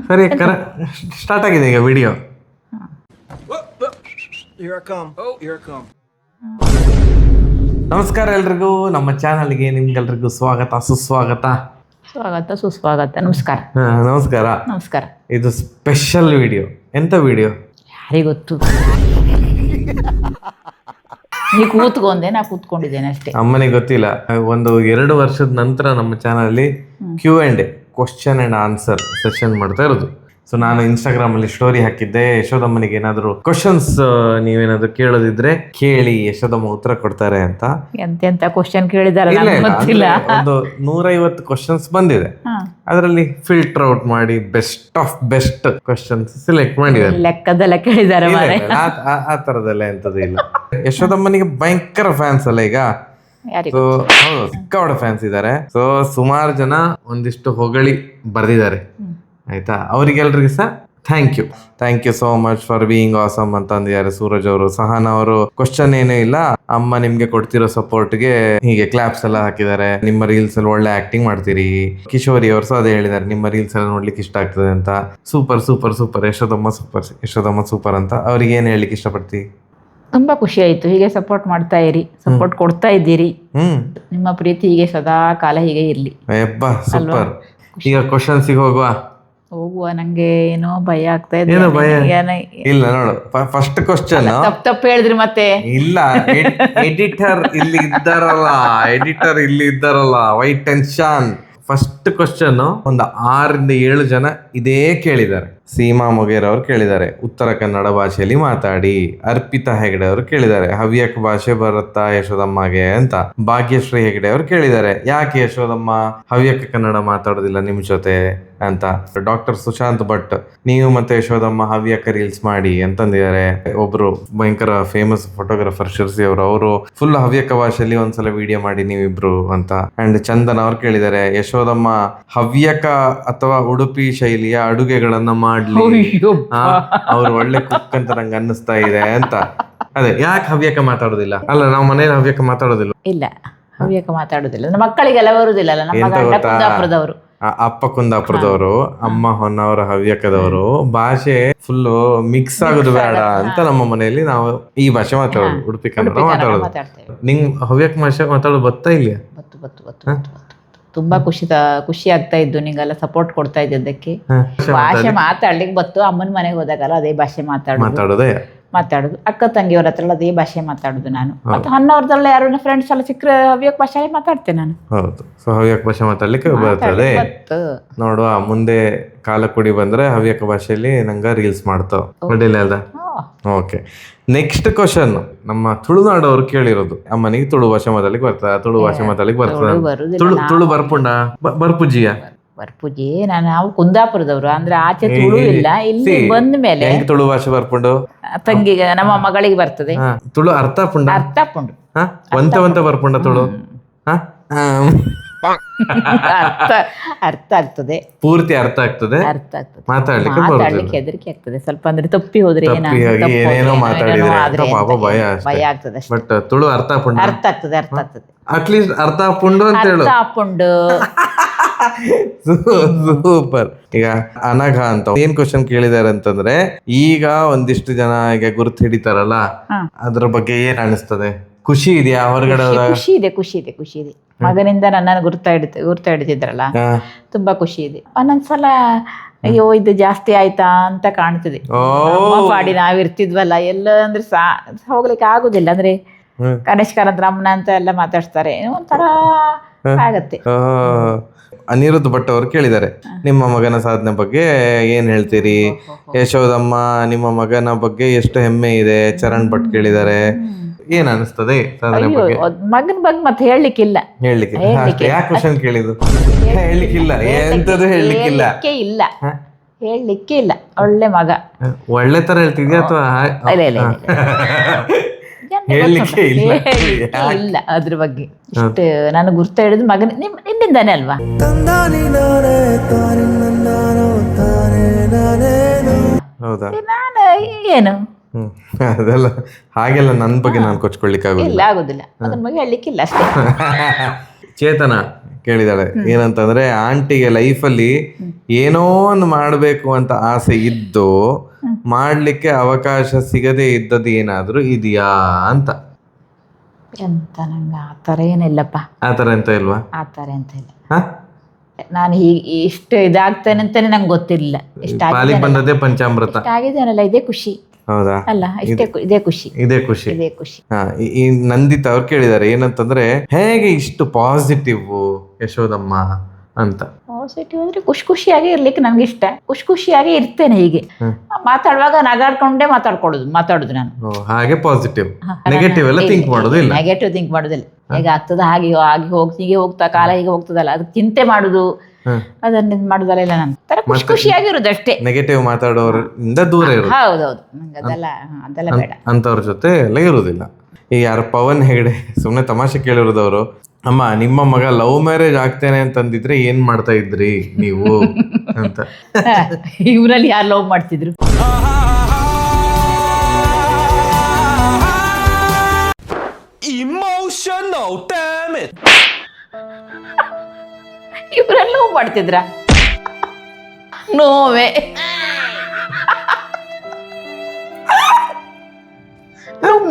ಸರಿ ಸ್ಟಾರ್ಟ್ ಆಗಿದೆ ಈಗ ವಿಡಿಯೋ. ನಮಸ್ಕಾರ ಎಲ್ರಿಗೂ, ನಮ್ಮ ಚಾನಲ್ಗೆ ನಿಮ್ಗೆಲ್ರಿಗೂ ಸುಸ್ವಾಗತ. ಸುಸ್ವಾಗತ. ನಮಸ್ಕಾರ. ನಮಸ್ಕಾರ. ನಮಸ್ಕಾರ. ಇದು ಸ್ಪೆಷಲ್ ವಿಡಿಯೋ. ಎಂತ ವಿಡಿಯೋ ಯಾರಿಗೊತ್ತು? ನೀ ಕೂತ್ಕೊಂಡೆ, ನಾ ಕೂತ್ಕೊಂಡಿದ್ದೇನೆ ಅಷ್ಟೇ. ಅಮ್ಮನಿಗೆ ಗೊತ್ತಿಲ್ಲ. ಒಂದು 2 ವರ್ಷದ ನಂತರ ನಮ್ಮ channel Q&A question and answer session ಮಾಡ್ತಾ ಇರೋದು. ಸೊ ನಾನು ಇನ್ಸ್ಟಾಗ್ರಾಮ್ ಅಲ್ಲಿ ಸ್ಟೋರಿ ಹಾಕಿದ್ದೆ, ಯಶೋದಮ್ಮನಿಗೆ ಏನಾದ್ರು ಕ್ವಶನ್ಸ್ ನೀವೇನಾದ್ರು ಕೇಳೋದಿದ್ರೆ ಕೇಳಿ, ಯಶೋದಮ್ಮ ಉತ್ತರ ಕೊಡ್ತಾರೆ ಅಂತ. ಎಂತೆಂತ ಕ್ವಶನ್ ಕೇಳಿದಾರೆ ಒಂದು 150 ಕ್ವಶನ್ಸ್ ಬಂದಿದೆ. ಅದರಲ್ಲಿ ಫಿಲ್ಟರ್ ಔಟ್ ಮಾಡಿ best of best questions select ಮಾಡಿದ್ದಾರೆ. ಲೆಕ್ಕದೆಲ್ಲ ಕೇಳಿದ್ದಾರೆ. ಆ ತರದೆಲ್ಲ ಎಂತದ್ದು ಇಲ್ಲ. ಯಶೋದಮ್ಮನಿಗೆ ಭಯಂಕರ ಫ್ಯಾನ್ಸ್ ಅಲ್ಲ ಈಗ. ಸೊ ಹೌದು, ಸಿಕ್ಕಾಪಟ್ಟೆ ಫ್ಯಾನ್ಸ್ ಇದ್ದಾರೆ. ಸೊ ಸುಮಾರು ಜನ ಒಂದಿಷ್ಟು ಹೊಗಳಿ ಬರ್ದಿದ್ದಾರೆ, ಆಯ್ತಾ. ಅವರಿಗೆಲ್ರಿಗೂ ಸಹ thank you so much for being awesome ಅಂತ ಅಂದಿದ್ದಾರೆ. ಸೂರಜ್ ಅವರು, ಸಹನ ಅವರು ಕ್ವಶನ್ ಏನೂ ಇಲ್ಲ, ಅಮ್ಮ ನಿಮ್ಗೆ ಕೊಡ್ತಿರೋ ಸಪೋರ್ಟ್ಗೆ ಹೀಗೆ ಕ್ಲಾಪ್ಸ್ ಎಲ್ಲ ಹಾಕಿದ್ದಾರೆ. ನಿಮ್ಮ ರೀಲ್ಸ್ ಅಲ್ಲಿ ಒಳ್ಳೆ ಆಕ್ಟಿಂಗ್ ಮಾಡ್ತೀರಿ. ಕಿಶೋರಿ ಅವರು ಸಹ ಅದೇ ಹೇಳಿದ್ದಾರೆ, ನಿಮ್ಮ ರೀಲ್ಸ್ ಎಲ್ಲ ನೋಡ್ಲಿಕ್ಕೆ ಇಷ್ಟ ಆಗ್ತದೆ ಅಂತ. Super super super, Yashodamma super ಅಂತ. ಅವ್ರಿಗೆ ಏನ್ ಹೇಳಲಿಕ್ಕೆ ಇಷ್ಟಪಡ್ತೀವಿ? ತುಂಬಾ ಖುಷಿ ಆಯ್ತು. ಹೀಗೆ ಸಪೋರ್ಟ್ ಮಾಡ್ತಾ ಇರಿ, ಸಪೋರ್ಟ್ ಕೊಡ್ತಾ ಇದ್ದೀರಿ. ನಿಮ್ಮ ಪ್ರೀತಿ ಹೀಗೆ ಸದಾ ಕಾಲ ಹೀಗೆ ಇರ್ಲಿ. ಸೂಪರ್. ಈಗ ಕ್ವಶನ್ಸಿಗೆ ಹೋಗುವ. ನಂಗೆ ಏನೋ ಭಯ ಆಗ್ತಾ ಇದೆ. ಇಲ್ಲ ನೋಡು, ಫಸ್ಟ್ ಕ್ವಶನ್ ತಪ್ಪು ಹೇಳಿದ್ರಿ ಮತ್ತೆ. ಇಲ್ಲ, ಎಡಿಟರ್ ಇಲ್ಲಿ ಇದ್ದಾರಲ್ಲ, ವೈಟ್ ಟೆನ್ಷನ್. ಫಸ್ಟ್ ಕ್ವಶನ್ ಒಂದು 6-7 ಜನ ಇದೇ ಕೇಳಿದ್ದಾರೆ. ಸೀಮಾ ಮೊಗೇರ್ ಅವರು ಕೇಳಿದ್ದಾರೆ, ಉತ್ತರ ಕನ್ನಡ ಭಾಷೆಯಲ್ಲಿ ಮಾತಾಡಿ. ಅರ್ಪಿತಾ ಹೆಗಡೆ ಅವರು ಕೇಳಿದ್ದಾರೆ, ಹವ್ಯಕ ಭಾಷೆ ಬರುತ್ತಾ ಯಶೋದಮ್ಮಗೆ ಅಂತ. ಭಾಗ್ಯಶ್ರೀ ಹೆಗಡೆ ಅವರು ಕೇಳಿದ್ದಾರೆ, ಯಾಕೆ ಯಶೋದಮ್ಮ ಹವ್ಯಕ ಕನ್ನಡ ಮಾತಾಡೋದಿಲ್ಲ ನಿಮ್ ಜೊತೆ ಅಂತ. ಡಾಕ್ಟರ್ ಸುಶಾಂತ್ ಭಟ್, ನೀವು ಮತ್ತೆ ಯಶೋದಮ್ಮ ಹವ್ಯಕ ರೀಲ್ಸ್ ಮಾಡಿ ಅಂತಂದಿದ್ದಾರೆ. ಒಬ್ರು ಭಯಂಕರ ಫೇಮಸ್ ಫೋಟೋಗ್ರಾಫರ್ ಶಿರ್ಸಿ ಅವರು ಫುಲ್ ಹವ್ಯಕ ಭಾಷೆಯಲ್ಲಿ ಒಂದ್ಸಲ ವಿಡಿಯೋ ಮಾಡಿ ನೀವಿಬ್ರು ಅಂತ. ಅಂಡ್ ಚಂದನ್ ಅವ್ರು ಕೇಳಿದ್ದಾರೆ, ಯಶೋದಮ್ಮ ಹವ್ಯಕ ಅಥವಾ ಉಡುಪಿ ಶೈಲಿಯ ಅಡುಗೆಗಳನ್ನ ಮಾಡ್ಲಿ, ಅವ್ರು ಒಳ್ಳೆ ಕುಕ್ ಅಂತ ನಂಗೆ ಅನ್ನಿಸ್ತಾ ಇದೆ ಅಂತ. ಅದೇ, ಯಾಕೆ ಹವ್ಯಕ ಮಾತಾಡೋದಿಲ್ಲ? ಅಲ್ಲ, ನಾವು ಮನೇಲಿ ಹವ್ಯಕ ಮಾತಾಡೋದಿಲ್ಲ. ಇಲ್ಲ, ಹವ್ಯಕ ಮಾತಾಡೋದಿಲ್ಲ. ನಮ್ಮ ಮಕ್ಕಳಿಗೆಲ್ಲ ಬರುದಿಲ್ಲ. ಕುಂದಾಪುರದವರು, ಅಪ್ಪ ಕುಂದಾಪುರದವರು, ಅಮ್ಮ ಹೊನ್ನಾವರ ಹವ್ಯಕದವರು. ಭಾಷೆ ಫುಲ್ ಮಿಕ್ಸ್ ಆಗೋದು ಬೇಡ ಅಂತ ನಮ್ಮ ಮನೆಯಲ್ಲಿ ನಾವು ಈ ಭಾಷೆ ಮಾತಾಡೋದು, ಉಡುಪಿ ಕನ್ನಡ ಮಾತಾಡೋದು. ನಿಂಗ್ ಹವ್ಯಕ ಭಾಷೆ ಮಾತಾಡೋದು ಗೊತ್ತಾ? ಇಲ್ಲ, ತುಂಬಾ ಖುಷಿ ಆಗ್ತಾ ಇದ್ದು ನಿಂಗೆಲ್ಲ ಸಪೋರ್ಟ್ ಕೊಡ್ತಾ ಇದ್ದಕ್ಕೆ. ಭಾಷೆ ಮಾತಾಡ್ಲಿಕ್ಕೆ ಬತ್ತು. ಅಮ್ಮನ ಮನೆಗೆ ಹೋದಾಗಲ್ಲ ಅದೇ ಭಾಷೆ ಮಾತಾಡೋದು. ಅಕ್ಕ ತಂಗಿಯವ್ರ ಹತ್ರ ಅದೇ ಭಾಷೆ ಮಾತಾಡೋದು ನಾನು. ಮತ್ತೆ ಹೊನ್ನವರದಲ್ಲ ಯಾರು ಫ್ರೆಂಡ್ಸ್ ಎಲ್ಲ ಸಿಕ್ಕರೆ ಹವ್ಯಕ ಭಾಷೆ ಮಾತಾಡ್ತೇನೆ ನಾನು. ಹೌದು, ಸೊ ಹವ್ಯಕ ಭಾಷೆ ಮಾತಾಡ್ಲಿಕ್ಕೆ ಬರ್ತದೆ. ನೋಡುವ, ಮುಂದೆ ಕಾಲ ಕೂಡಿ ಬಂದ್ರೆ ಹವ್ಯಕ ಭಾಷೆಯಲ್ಲಿ ನಂಗ ರೀಲ್ಸ್ ಮಾಡ್ತಾವ. ಅಲ್ಲ? ಓಕೆ, ನೆಕ್ಸ್ಟ್ ಕ್ವಶನ್ ನಮ್ಮ ತುಳುನಾಡವ್ರು ಕೇಳಿರೋದು. ಅಮ್ಮನಿಗೆ ತುಳು ಭಾಷೆ ಮಾತಾಡ್ಲಿಕ್ಕೆ ಬರ್ತದ? ತುಳು ಭಾಷೆ ಮಾತಾಡ್ಲಿಕ್ಕೆ ಬರ್ತದ? ತುಳು ಬರ್ಪುಜಿಯ ಬರ್ಪುಜಿ. ನಾವು ಕುಂದಾಪುರದವರು, ಅಂದ್ರೆ ಆಚೆ ತುಳು ಇಲ್ಲ. ಇಲ್ಲಿ ಬಂದ ಮೇಲೆ ತುಳು ಭಾಷೆ ಬರ್ಪುಂಡು. ತಂಗಿಗೆ, ನಮ್ಮ ಮಗಳಿಗೆ ಬರ್ತದೆ ತುಳು. ಅರ್ಥ ಪುಂಡು ಒಂತ ಬರ್ಪುಂಡ ತುಳು. ಅರ್ಥ ಆಗ್ತದೆ, ಪೂರ್ತಿ ಅರ್ಥ ಆಗ್ತದೆ. ಮಾತಾಡ್ಲಿಕ್ಕೆ ಹೆದರಿಕೆ ಆಗ್ತದೆ ಸ್ವಲ್ಪ. ಅಂದ್ರೆ ತಪ್ಪಿ ಹೋದ್ರೆ ಏನೇನೋ ಭಯ ಆಗ್ತದೆ. ಬಟ್ ತುಳು ಅರ್ಥ ಆಗ್ತದೆ. ಅಟ್ಲೀಸ್ಟ್ ಅರ್ಥ ಪುಂಡು ಅಂತ ಹೇಳು. ಸೂಪರ್. ಈಗ ಅನಘ ಅಂತ ಏನ್ ಕ್ವಶನ್ ಕೇಳಿದಾರೆ ಅಂತಂದ್ರೆ, ಈಗ ಒಂದಿಷ್ಟು ಜನ ಈಗ ಗುರುತು ಹಿಡಿತಾರಲ್ಲ, ಅದ್ರ ಬಗ್ಗೆ ಏನ್ ಅನಿಸ್ತದೆ? ಖುಷಿ ಇದೆಯಾ? ಹೊರಗಡೆ ಖುಷಿ ಇದೆ. ಮಗನಿಂದ ನನ್ನನ್ನು ಗುರ್ತ ಹಿಡಿತಿದ್ರಲ್ಲ, ತುಂಬಾ ಖುಷಿ ಇದೆ. ಒಂದೊಂದ್ಸಲ ಅಯ್ಯೋ ಇದು ಜಾಸ್ತಿ ಆಯ್ತಾ ಅಂತ ಕಾಣ್ತದೆ. ಪಾಡಿ ನಾವಿರ್ತಿದ್ವಲ್ಲ ಎಲ್ಲ, ಅಂದ್ರೆ ಹೋಗ್ಲಿಕ್ಕೆ ಆಗುದಿಲ್ಲ. ಅಂದ್ರೆ ಕನಿಷ್ಕರಂದ್ರ ಅಮ್ಮನ ಅಂತ ಎಲ್ಲ ಮಾತಾಡ್ತಾರೆ, ಒಂಥರ ಆಗತ್ತೆ. ಅನಿರುದ್ಧ ಭಟ್ ಅವರು ಕೇಳಿದ್ದಾರೆ, ನಿಮ್ಮ ಮಗನ ಸಾಧನೆ ಬಗ್ಗೆ ಏನ್ ಹೇಳ್ತೀರಿ? ಯಶೋದಮ್ಮ ನಿಮ್ಮ ಮಗನ ಬಗ್ಗೆ ಎಷ್ಟು ಹೆಮ್ಮೆ ಇದೆ? ಚರಣ್ ಭಟ್ ಕೇಳಿದ್ದಾರೆ, ಏನ್ ಅನಿಸ್ತದೆ ಸಾಧನೆ ಬಗ್ಗೆ? ಮಗನ ಬಗ್ಗೆ ಮತ್ತೆ ಹೇಳಲಿಕ್ಕಿಲ್ಲ. ಯಾಕೆ ಕ್ವಶನ್ ಕೇಳಿದ್ದು? ಹೇಳಲಿಕ್ಕಿಲ್ಲ, ಎಂತದು ಹೇಳಲಿಕ್ಕಿಲ್ಲ. ಹೇಳಲಿಕ್ಕೆ ಇಲ್ಲ. ಒಳ್ಳೆ ಮಗ, ಒಳ್ಳೆ ತರ ಹೇಳ್ತಿದ್ಯಾ ಅಥವಾ ಹೇಳಲಿಕ್ಕೆ ಇಲ್ಲ? ಅದ್ರ ಬಗ್ಗೆ ಇಷ್ಟು ನಾನು ಗುರ್ತ ಹಿಡಿದು ಮಗನ ನಿನ್ನಿಂದಾನೆ ಅಲ್ವಾ? ಹೌದಾ? ನಾನು ಏನು ಅದೆಲ್ಲ ಹಾಗೆಲ್ಲ ನನ್ನ ಬಗ್ಗೆ ನಾನು ಕೊಚ್ಕೊಳ್ಳಿಕ್ಕೆ ಆಗುದಿಲ್ಲ. ಅದನ್ನ ಬಗ್ಗೆ ಹೇಳಲಿಕ್ಕಿಲ್ಲ ಅಷ್ಟೇ. ಚೇತನ ಕೇಳಿದಾಳೆ ಏನಂತಂದ್ರೆ ಆಂಟಿಗೆ ಲೈಫಲ್ಲಿ ಏನೋ ಒಂದು ಮಾಡ್ಬೇಕು ಅಂತ ಆಸೆ ಇದ್ದು ಮಾಡ್ಲಿಕ್ಕೆ ಅವಕಾಶ ಸಿಗದೆ ಇದ್ದದ್ದು ಏನಾದ್ರೂ ಇದೆಯಾ ಅಂತ. ಎಂತ ನಂಗೆ ಆ ಥರ ಏನಿಲ್ಲಪ್ಪ. ಆತರ ಎಂತ ಇಲ್ವಾ? ಆ ಥರ ಎಂತ ಇಲ್ಲ. ನಾನು ಇಷ್ಟು ಇದಾಗ್ತೇನೆ ಅಂತಾನೆ ನಂಗೆ ಗೊತ್ತಿರಲಿಲ್ಲ. ಪಾಲಿಗೆ ಬಂದದ್ದೇ ಪಂಚಾಮೃತ. ಆಗಿದ್ದೇನಲ್ಲ, ಇದೇ ಖುಷಿ. ಹೌದಾ? ಅಲ್ಲ, ಇದೇ ಖುಷಿ. ಇದೇ ಖುಷಿ. ಇದೇ ಖುಷಿ. ಈ ನಂದಿತ್ ಅವ್ರು ಕೇಳಿದ್ದಾರೆ ಏನಂತಂದ್ರೆ, ಹೇಗೆ ಇಷ್ಟು ಪಾಸಿಟಿವ್ ಯಶೋದಮ್ಮ ಅಂತ. ಪಾಸಿಟಿವ್ ಅಂದ್ರೆ ಖುಷಿಯಾಗಿ ಇರ್ಲಿಕ್ಕೆ ನಮ್ಗೆ ಇಷ್ಟ. ಖುಷಿಯಾಗಿ ಇರ್ತೇನೆ. ಹೀಗೆ ಮಾತಾಡುವಾಗ ನಗಾಡ್ಕೊಂಡೇ ಮಾತಾಡುದು ನಾನು. ಹಾಗೆ ಪಾಸಿಟಿವ್. ನೆಗೆಟಿವ್ ಎಲ್ಲ ಥಿಂಕ್ ಮಾಡೋದಿಲ್ಲ. ನೆಗೆಟಿವ್ ಥಿಂಕ್ ಮಾಡೋದಿಲ್ಲ. ಹೇಗೆ ಆಗ್ತದ ಹಾಗೆ ಹೀಗೆ ಹೋಗ್ತಾ ಕಾಲ ಹೀಗೆ ಹೋಗ್ತದಲ್ಲ, ಅದಕ್ಕೆ ಚಿಂತೆ ಮಾಡುದು ಅದನ್ನ ಮಾಡುದಲ್ಲ ಇಲ್ಲ. ನಾನು ತರ ಖುಷಿಯಾಗಿರುದು ಅಷ್ಟೇ. ನೆಗೆಟಿವ್ ಮಾತಾಡೋರಿಂದ ದೂರ ಇರೋದು. ಹೌದೌದು, ನಂಗೆ ಅದೆಲ್ಲ ಬೇಡ. ಅಂತವ್ರ ಜೊತೆ ಎಲ್ಲ ಇರುವುದಿಲ್ಲ. ಈ ಯಾರು ಪವನ್ ಹೆಗಡೆ ಸುಮ್ಮನೆ ತಮಾಷೆ ಕೇಳಿರೋದವರು, ಅಮ್ಮ ನಿಮ್ಮ ಮಗ ಲವ್ ಮ್ಯಾರೇಜ್ ಆಗ್ತೇನೆ ಅಂತಂದಿದ್ರೆ ಏನ್ ಮಾಡ್ತಾ ಇದ್ರಿ ನೀವು ಅಂತ. ಇವರಲ್ಲಿ ಯಾರು ಲವ್ ಮಾಡ್ತಿದ್ರು? Emotional damage. ಇವರಲ್ಲಿ ಲವ್ ಮಾಡ್ತಿದ್ರ? ನೋವೇ.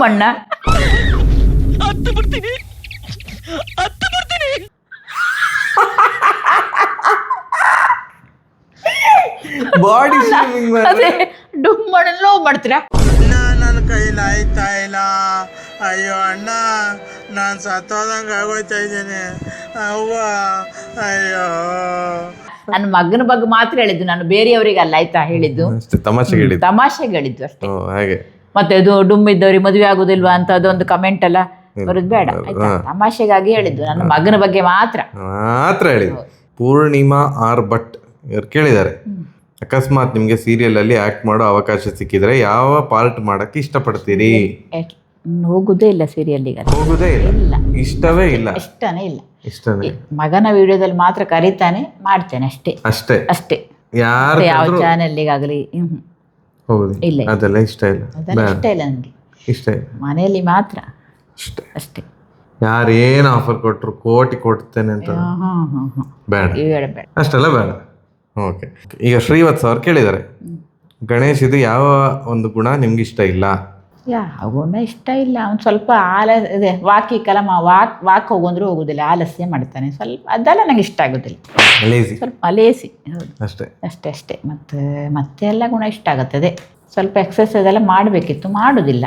ಮಣ್ಣ ಹತ್ತು ಬಿಡ್ತೀನಿ. ಬಾಡಿ ಶೇಮಿಂಗ್ ಅದೇ ಡುಮ್ಮಣ್ಣ ಲವ್ ಮಾಡ್ತೀರಾ? ನನ್ನ ಕೈಲಿ ಆಯ್ತಾ ಇಲ್ಲ. ಅಯ್ಯೋ ಅಣ್ಣ, ನಾನು ಸತ್ತೋದಂಗೆ ಆಗೋಯ್ತಾ ಇದ್ದೀನಿ. ಅವ್ವ, ಅಯ್ಯೋ. ನನ್ನ ಮಗನ ಬಗ್ಗೆ ಮಾತ್ರ ಹೇಳಿದ್ದು, ನಾನು ಬೇರೆಯವರಿಗೆ ಅಲ್ಲ ಆಯ್ತಾ ಹೇಳಿದ್ದು. ತಮಾಷೆಗೆ ಹೇಳಿದ್ದು ಅಷ್ಟೇ. ಹಾಗೆ ಮತ್ತೆ ಅದು ಡುಮ್ ಇದ್ದವ್ರಿಗೆ ಮದುವೆ ಆಗುದಿಲ್ವಾ ಅಂತ ಅದೊಂದು ಕಮೆಂಟ್ ಎಲ್ಲ ಬರೋದು ಬೇಡ ಆಯ್ತಾ. ತಮಾಷೆಗಾಗಿ ಹೇಳಿದ್ದು, ನನ್ನ ಮಗನ ಬಗ್ಗೆ ಮಾತ್ರ ಹೇಳಿದ್ದು. ಪೂರ್ಣಿಮಾ ಆರ್ ಭಟ್ ಇವ್ರು ಕೇಳಿದ್ದಾರೆ, ಅಕಸ್ಮಾತ್ ನಿಮ್ಗೆ ಸೀರಿಯಲ್ ಅಲ್ಲಿ ಆಕ್ಟ್ ಮಾಡೋ ಅವಕಾಶ ಸಿಕ್ಕಿದ್ರೆ ಯಾವ ಪಾರ್ಟ್ ಮಾಡಕ್ಕೆ ಇಷ್ಟಪಡ್ತೀರಿ? ಹೋಗುದೇ ಇಲ್ಲ ಸೀರಿಯಲ್ಗೆ. ಹೋಗುದೇ ಇಲ್ಲ, ಇಷ್ಟವೇ ಇಲ್ಲ. ಇಷ್ಟನೇ ಮಗನ ವಿಡಿಯೋದಲ್ಲಿ ಮಾತ್ರ ಕರೀತಾನೆ, ಮಾಡ್ತೇನೆ ಅಷ್ಟೇ. ಯಾವ ಚಾನೆಲ್ಗಾಗಲಿ ಹೌದು, ಇಲ್ಲ, ಅದೆಲ್ಲ ಇಷ್ಟ ಇಲ್ಲ. ಇಷ್ಟ ಇಲ್ಲ ನನಗೆ. ಇಷ್ಟ ಇಲ್ಲ, ಮನೆಯಲ್ಲಿ ಮಾತ್ರ ಅಷ್ಟೇ. ಯಾರೇನು ಆಫರ್ ಕೊಟ್ರು ಕೋಟಿ ಕೊಡ್ತೇನೆ ಅಂತ ಬೇಡ, ಅಷ್ಟೆಲ್ಲ ಬೇಡ. ಓಕೆ, ಈಗ ಶ್ರೀವತ್ಸ ಅವ್ರು ಕೇಳಿದ್ದಾರೆ, ಗಣೇಶ್ ಇದು ಯಾವ ಒಂದು ಗುಣ ನಿಮ್ಗೆ ಇಷ್ಟ ಇಲ್ಲ? ಯಾವ ಗುಣ ಇಷ್ಟ ಇಲ್ಲ. ಅವ್ನು ಸ್ವಲ್ಪ ಇದೆ ವಾಕ್ ಹೋಗಂದ್ರೂ ಹೋಗುದಿಲ್ಲ, ಆಲಸ್ಯ ಮಾಡ್ತಾನೆ ಸ್ವಲ್ಪ. ಅದೆಲ್ಲ ನಂಗೆ ಇಷ್ಟ ಆಗುದಿಲ್ಲ. ಸ್ವಲ್ಪ ಲೇಸಿ. ಅಷ್ಟೇ. ಮತ್ತೆ ಎಲ್ಲ ಗುಣ ಇಷ್ಟ ಆಗುತ್ತದೆ. ಸ್ವಲ್ಪ ಎಕ್ಸರ್ಸೈಸ್ ಎಲ್ಲ ಮಾಡಬೇಕಿತ್ತು, ಮಾಡುದಿಲ್ಲ.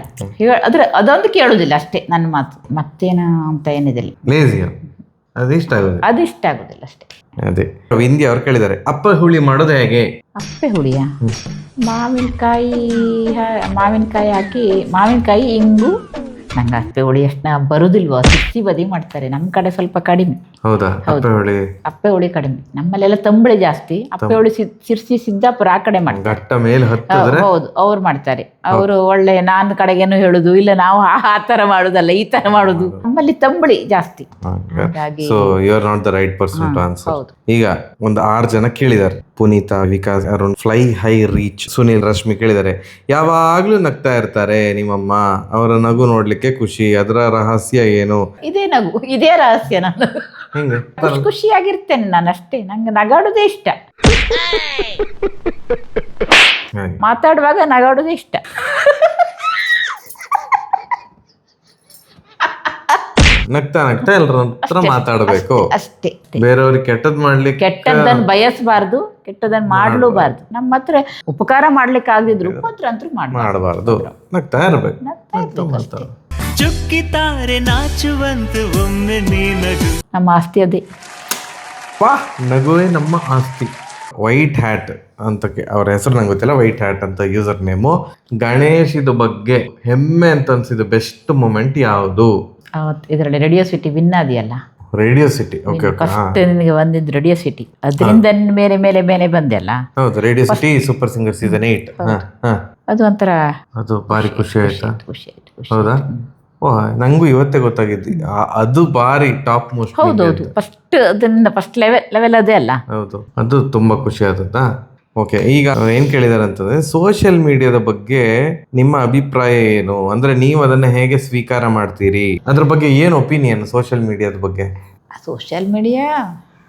ಅದೊಂದು ಕೇಳುದಿಲ್ಲ ಅಷ್ಟೇ ನನ್ನ ಮಾತು. ಮತ್ತೇನು ಅಂತ ಏನಿದಿಲ್ಲ. ಅದು ಇಷ್ಟ ಆಗುದಿಲ್ಲ ಅಷ್ಟೇ. ಅದೇ ವಿಂಧ್ಯ ಅವ್ರು ಕೇಳಿದ್ದಾರೆ, ಅಪ್ಪ ಹುಳಿ ಮಾಡೋದು ಹೇಗೆ? ಅಪ್ಪೆ ಹುಳಿಯ ಮಾವಿನಕಾಯಿ ಹಾಕಿ, ಮಾವಿನಕಾಯಿ ಇಂಗು. ನಂಗೆ ಅಪ್ಪೆ ಹುಳಿ ಅಷ್ಟು ಬರುದಿಲ್ವೋ, ಸಿಕ್ಸಿ ಬದಿ ಮಾಡ್ತಾರೆ ನಮ್ಮ ಕಡೆ ಸ್ವಲ್ಪ ಕಡಿಮೆ. ಹೌದಾ? ಅಪ್ಪೆ ಹುಳಿ ಕಡಿಮೆ. ನಮ್ಮಲ್ಲೆಲ್ಲ ತಂಬಳಿ ಜಾಸ್ತಿ. ಅಪ್ಪೆ ಹುಳಿ ಸಿರ್ಸಿ ಸಿದ್ದಾಪುರ ಆ ಕಡೆ ಮಾಡ್ತಾರೆ. ಹೌದು, ಅವ್ರು ಮಾಡ್ತಾರೆ. ಅವರು ಒಳ್ಳೆ ನಾನು ಕಡೆಗೇನು ಹೇಳುದು ಇಲ್ಲ, ನಾವು ಆ ತರ ಮಾಡುದಲ್ಲ, ಈ ತರ ಮಾಡುದು. ನಮ್ಮಲ್ಲಿ ತಂಬಳಿ ಜಾಸ್ತಿ. ಈಗ ಒಂದು 6 ಜನ ಕೇಳಿದ್ದಾರೆ, Punita, Vikas, Arun, fly high reach, Sunil, Rashmi ಕೇಳಿದ್ದಾರೆ, ಯಾವಾಗ್ಲೂ ನಗ್ತಾ ಇರ್ತಾರೆ ನಿಮ್ಮಮ್ಮ, ಅವರ ನಗು ನೋಡ್ಲಿಕ್ಕೆ ಖುಷಿ, ಅದರ ರಹಸ್ಯ ಏನು? ಇದೇ ನಗು, ಇದೇ ರಹಸ್ಯ. ನಾನು ಖುಷಿಯಾಗಿರ್ತೇನೆ ನಾನು ಅಷ್ಟೇ. ನಂಗೆ ನಗಾಡುದೇ ಇಷ್ಟ. ಮಾತಾಡುವಾಗ ನಗಾಡುದೇ ಇಷ್ಟ. ನಗ್ತಾ ಎಲ್ಲರ ಹತ್ರ ಮಾತಾಡಬೇಕು ಅಷ್ಟೇ. ಬೇರೆಯವ್ರಿಗೆ ಕೆಟ್ಟದನ್ನ ಬಯಸಬಾರ್ದು, ಕೆಟ್ಟದನ್ನ ಮಾಡ್ಲೂಬಾರ್ದು. ನಮ್ಮ ಹತ್ರ ಉಪಕಾರ ಮಾಡ್ಲಿಕ್ಕೆ ಆಗದಿದ್ರು ಉಪದ್ರ ಅಂತೂ ಮಾಡಬಾರ್ದು. ನಗ್ತಾ ಇರ್ಬೇಕು. ಚುಕ್ಕಿತಾರೆ ನಾಚುವಂತ ಒಮ್ಮೆ ನೀನಗು. ನಮ್ಮ ಆಸ್ತಿ ಅದೇ. ನಗುವೇ ನಮ್ಮ ಆಸ್ತಿ. ವೈಟ್ ಹ್ಯಾಟ್ ಅಂತ ಅವ್ರ ಹೆಸರು ನಂಗೆ ಗೊತ್ತಿಲ್ಲ, ವೈಟ್ ಹ್ಯಾಟ್ ಅಂತ ಯೂಸರ್ ನೇಮು. ಗಣೇಶ್ ಇದು ಬಗ್ಗೆ ಹೆಮ್ಮೆ ಅಂತ ಅನ್ಸಿದ್ದು ಬೆಸ್ಟ್ ಮೂಮೆಂಟ್ ಯಾವುದು? ಇದರಲ್ಲಿ ರೇಡಿಯೋ ಸಿಟಿ ವಿನ್ ಆದಿಯಲ್ಲ. ರೇಡಿಯೋ ಸಿಟಿ ಫಸ್ಟ್ ನಿನಗೆ ಬಂದಿದ್ದು ರೇಡಿಯೋ ಸಿಟಿ, ಅದರಿಂದ ಮೇಲೆ ಬಂದೆ ಅಲ್ಲ. ಹೌದು, Radio City Super Singer season 8. ಅದು ಒಂಥರ ಅದು ಭಾರಿ ಖುಷಿ ಆಯ್ತಾ? ಹೌದಾ? ನಂಗೂ ಇವತ್ತೇ ಗೊತ್ತಾಗಿದ್ದು, ಅದು ಭಾರಿ ಟಾಪ್ ಮೋಸ್ಟ್. ಹೌದೌದು, ಫಸ್ಟ್ ಲೆವೆಲ್ ಅದೇ ಅಲ್ಲ. ಹೌದು, ಅದು ತುಂಬಾ ಖುಷಿ ಆದದ್ದಾ. ಓಕೆ, ಈಗ ಏನ್ ಕೇಳಿದಾರೆ ಅಂತಂದ್ರೆ, ಸೋಷಿಯಲ್ ಮೀಡಿಯಾದ ಬಗ್ಗೆ ನಿಮ್ಮ ಅಭಿಪ್ರಾಯ ಏನು? ಅಂದ್ರೆ ನೀವು ಅದನ್ನ ಹೇಗೆ ಸ್ವೀಕಾರ ಮಾಡ್ತೀರಿ? ಅದ್ರ ಬಗ್ಗೆ ಏನು ಒಪಿನಿಯನ್ ಸೋಷಿಯಲ್ ಮೀಡಿಯಾದ ಬಗ್ಗೆ? ಸೋಷಿಯಲ್ ಮೀಡಿಯಾ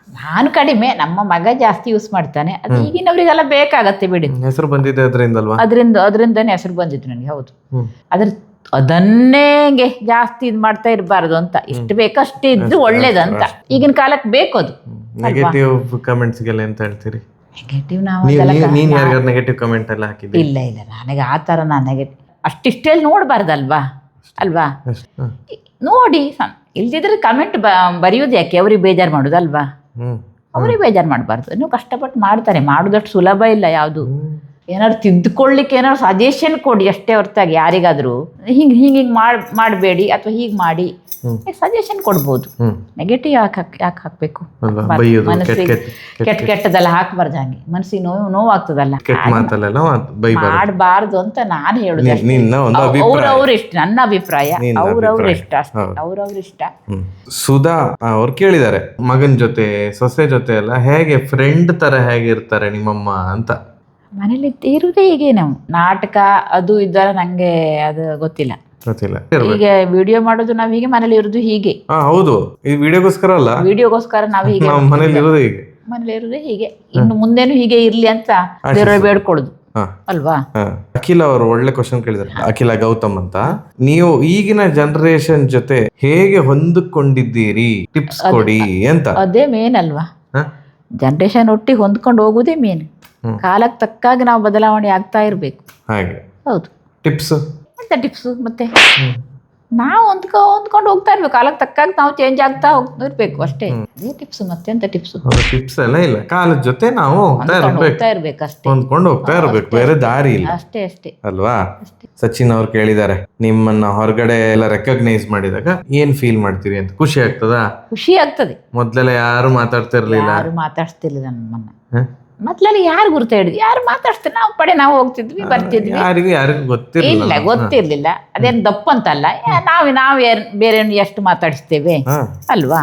ನಾನು ಕಡಿಮೆ, ನಮ್ಮ ಮಗ ಜಾಸ್ತಿ ಯೂಸ್ ಮಾಡ್ತಾನೆ. ಅದು ಈಗಿನವರಿಗೆಲ್ಲ ಬೇಕಾಗತ್ತೆ ಬಿಡಿ. ಹೆಸರು ಬಂದಿದೆ ಅದರಿಂದಲ್ವಾ? ಅದರಿಂದನೇ ಹೆಸರು ಬಂದಿತ್ತು ನನಗೆ. ಹೌದು, ಅದನ್ನೇ ಜಾಸ್ತಿ ಇದು ಮಾಡ್ತಾ ಇರಬಾರ್ದು ಅಂತ. ಇಷ್ಟು ಬೇಕಷ್ಟೇ ಇದ್ದು ಒಳ್ಳೇದಂತ. ಈಗಿನ ಕಾಲಕ್ಕೆ ಬೇಕು ಅದು. ನೆಗೆಟಿವ್ ಕಮೆಂಟ್ಸ್ಗೆಲ್ಲ ಎಂತ ಹೇಳ್ತೀರಿ? ನೆಗೆಟಿವ್ ನೀನ್ ಯಾರಿಗಾರು ನೆಗೆಟಿವ್ ಕಮೆಂಟ್ ಎಲ್ಲ ಹಾಕಿದ್ದೆ? ಇಲ್ಲ, ನನಗೆ ಆ ಥರ ನಾನು ನೆಗೆಟಿವ್ ಅಷ್ಟಿಷ್ಟೇಲಿ ನೋಡಬಾರ್ದಲ್ವಾ ಅಲ್ವಾ? ನೋಡಿ ಇಲ್ದಿದ್ರೆ ಕಮೆಂಟ್ ಬರೆಯೋದು ಯಾಕೆ? ಅವ್ರಿಗೆ ಬೇಜಾರು ಮಾಡೋದಲ್ವಾ? ಅವ್ರಿಗೆ ಬೇಜಾರು ಮಾಡಬಾರ್ದು. ಇನ್ನೂ ಕಷ್ಟಪಟ್ಟು ಮಾಡ್ತಾರೆ, ಮಾಡೋದಷ್ಟು ಸುಲಭ ಇಲ್ಲ ಯಾವುದು. ಏನಾದ್ರು ತಿದ್ದುಕೊಳ್ಳಿಕ್ಕೆ ಏನಾದ್ರು ಸಜೆಷನ್ ಕೊಡಿ ಅಷ್ಟೇ ಹೊರತಾಗಿ ಯಾರಿಗಾದರೂ ಹಿಂಗೆ ಮಾಡಬೇಡಿ ಅಥವಾ ಹೀಗೆ ಮಾಡಿ ಸಜೆಷನ್ ಕೊಡ್ಬೋದು. ನೆಗೆಟಿವ್ ಯಾಕೆ ಹಾಕಬೇಕು? ಮನಸ್ಸಿಗೆ ಕೆಟ್ಟದೆಲ್ಲ ಹಾಕಬಾರ್ದು. ಹಂಗೆ ಮನಸ್ಸಿಗೆ ನೋವಾಗ್ತದಲ್ಲ, ಮಾಡಬಾರ್ದು ಅಂತ ನಾನು ಹೇಳುದು. ಅವ್ರವ್ರ ಇಷ್ಟ, ನನ್ನ ಅಭಿಪ್ರಾಯ. ಅವ್ರವ್ರ ಇಷ್ಟ ಅಷ್ಟೇ, ಅವ್ರವ್ರ ಇಷ್ಟ. ಸುಧಾ ಅವ್ರು ಕೇಳಿದ್ದಾರೆ, ಮಗನ ಜೊತೆ ಸೊಸೆ ಜೊತೆ ಎಲ್ಲ ಹೇಗೆ ಫ್ರೆಂಡ್ ತರ ಹೇಗಿರ್ತಾರೆ ನಿಮ್ಮಮ್ಮ ಅಂತ. ಮನೇಲಿ ಇರುವುದೇ ಹೀಗೆ ನಾವು. ನಾಟಕ ಅದು ಇದೆಲ್ಲ ನಂಗೆ ಅದು ಗೊತ್ತಿಲ್ಲ. ಈಗ ವಿಡಿಯೋ ಮಾಡೋದು ನಾವ್ ಹೀಗೆ, ಮನೇಲಿ ಇರುದು ಹೀಗೆ. ಹೌದು, ಈ ವಿಡಿಯೋಗೋಸ್ಕರ ಅಲ್ಲ, ವಿಡಿಯೋಗೋಸ್ಕರ ನಾವ್ ಹೀಗೆ ಮನೇಲಿ ಇರುವುದೇ ಹೀಗೆ. ಇನ್ನು ಮುಂದೇನು ಹೀಗೆ ಇರ್ಲಿ ಅಂತ ದೇವರ ಬೇಡ್ಕೊಳ್ಳೋದು ಅಲ್ವಾ? ಅಖಿಲ ಅವರು ಒಳ್ಳೆ ಕ್ವಶನ್ ಕೇಳಿದ್ದಾರೆ. ಅಖಿಲ ಗೌತಮ್ ಅಂತ, ನೀವು ಈಗಿನ ಜನರೇಷನ್ ಜೊತೆ ಹೇಗೆ ಹೊಂದಿಕೊಂಡಿದ್ದೀರಿ, ಟಿಪ್ಸ್ ಕೊಡಿ ಅಂತ. ಅದೇ ಮೇನ್ ಅಲ್ವಾ? ಜನರೇಷನ್ ಒಟ್ಟಿಗೆ ಹೊಂದ್ಕೊಂಡು ಹೋಗುದೇ ಮೇನ್. ಕಾಲಕ್ಕೆ ತಕ್ಕಾಗಿ ನಾವು ಬದಲಾವಣೆ ಆಗ್ತಾ ಇರ್ಬೇಕು. ಹಾಗೆ. ಹೌದು. ಟಿಪ್ಸ್ ಅಂತ ಟಿಪ್ಸ್ ಮತ್ತೆ ನಾವು ಹೊಂದ್ಕೊಂಡು ಹೋಗ್ತಾ ಇರ್ಬೇಕು. ಕಾಲಕ್ಕೆ ತಕ್ಕಾಗಿ ನಾವು ಚೇಂಜ್ ಆಗ್ತಾ ಇರ್ಬೇಕು ಅಷ್ಟೇ. ಅದೇ ಟಿಪ್ಸ್, ಮತ್ತೆ ಅಂತ ಟಿಪ್ಸ್. ಟಿಪ್ಸ್ ಎಲ್ಲ ಇಲ್ಲ, ಕಾಲದ ಜೊತೆ ನಾವು ಹೋಗ್ತಾ ಇರ್ಬೇಕು ಅಷ್ಟೇ, ಹೊಂದ್ಕೊಂಡು ಹೋಗ್ತಾ ಇರ್ಬೇಕು, ಬೇರೆ ದಾರಿ ಇಲ್ಲ. ಅಷ್ಟೇ ಅಲ್ವಾ? ಸಚಿನ್ ಅವ್ರು ಕೇಳಿದ್ದಾರೆ, ನಿಮ್ಮನ್ನ ಹೊರಗಡೆ ಎಲ್ಲ ರೆಕಗ್ನೈಸ್ ಮಾಡಿದಾಗ ಏನ್ ಫೀಲ್ ಮಾಡ್ತೀರಿ ಅಂತ. ಖುಷಿ ಆಗ್ತದಾ? ಖುಷಿ ಆಗ್ತದೆ. ಮೊದ್ಲೆಲ್ಲ ಯಾರು ಮಾತಾಡ್ತಿರ್ಲಿಲ್ಲ, ಯಾರು ಮಾತಾಡ್ತಿರ್ಲಿಲ್ಲ ನಮ್ಮನ್ನ. ಮೊದ್ಲೆಲ್ಲ ಯಾರು ಗುರ್ತ ಹಿಡಿದು ಯಾರು ಮಾತಾಡ್ತಾರೆ? ನಾವು ಹೋಗ್ತಿದ್ವಿ, ಬರ್ತಿದ್ವಿ, ಯಾರಿಗೂ ಗೊತ್ತಿರ್ಲಿಲ್ಲ. ಅದೇನು ದಪ್ಪಂತಲ್ಲ, ನಾವು ಬೇರೆ ಎಷ್ಟು ಮಾತಾಡಿಸ್ತೇವೆ ಅಲ್ವಾ?